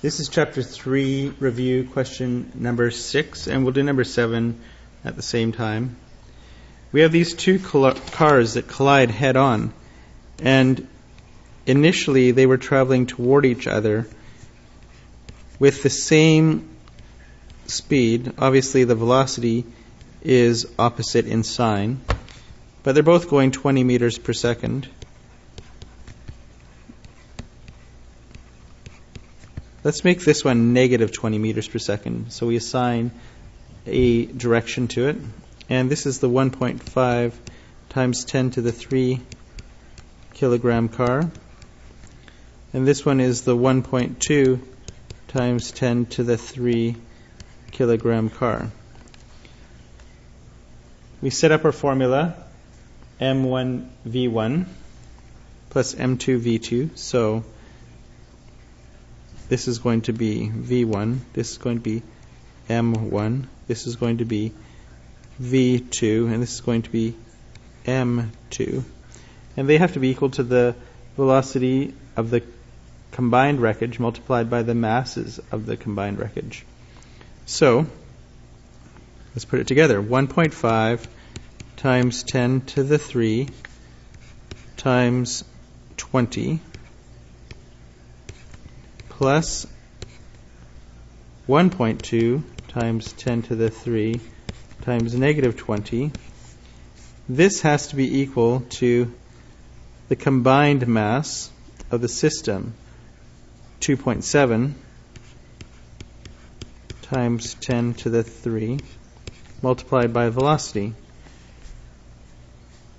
This is Chapter 3 review, question number 6, and we'll do number 7 at the same time. We have these two cars that collide head-on, and initially they were traveling toward each other with the same speed. Obviously the velocity is opposite in sign, but they're both going 20 meters per second. Let's make this one negative 20 meters per second. So we assign a direction to it. And this is the 1.5 times 10 to the 3 kilogram car. And this one is the 1.2 times 10 to the 3 kilogram car. We set up our formula, m1v1 plus m2v2. So this is going to be V1, this is going to be M1, this is going to be V2, and this is going to be M2. And they have to be equal to the velocity of the combined wreckage multiplied by the masses of the combined wreckage. So, let's put it together. 1.5 times 10 to the 3 times 20 plus 1.2 times 10 to the 3 times negative 20. This has to be equal to the combined mass of the system, 2.7 times 10 to the 3 multiplied by velocity.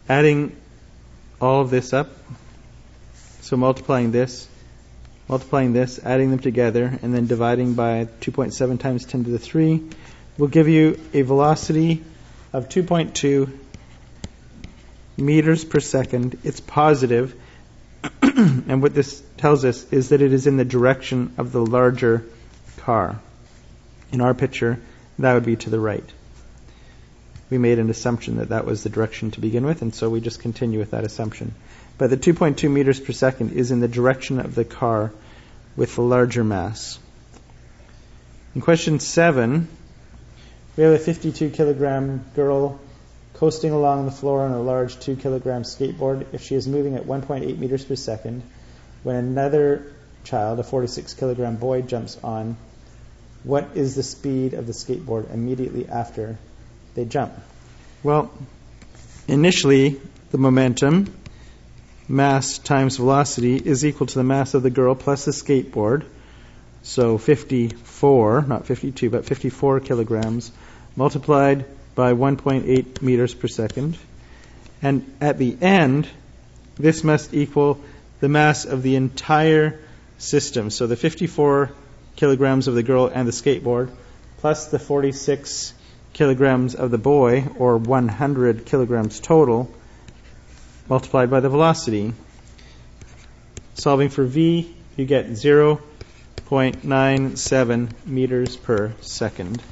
Adding all of this up, so multiplying this, adding them together, and then dividing by 2.7 times 10 to the 3 will give you a velocity of 2.2 meters per second. It's positive, and what this tells us is that it is in the direction of the larger car. In our picture, that would be to the right. We made an assumption that that was the direction to begin with, and so we just continue with that assumption. But the 2.2 meters per second is in the direction of the car with the larger mass. In question 7, we have a 52 kilogram girl coasting along the floor on a large 2 kilogram skateboard if she is moving at 1.8 meters per second. When another child, a 46 kilogram boy, jumps on, what is the speed of the skateboard immediately after they jump? Well, initially the momentum, mass times velocity, is equal to the mass of the girl plus the skateboard. So 54, not 52, but 54 kilograms multiplied by 1.8 meters per second. And at the end, this must equal the mass of the entire system. So the 54 kilograms of the girl and the skateboard plus the 46 kilograms of the boy, or 100 kilograms total, multiplied by the velocity. Solving for V, you get 0.97 meters per second.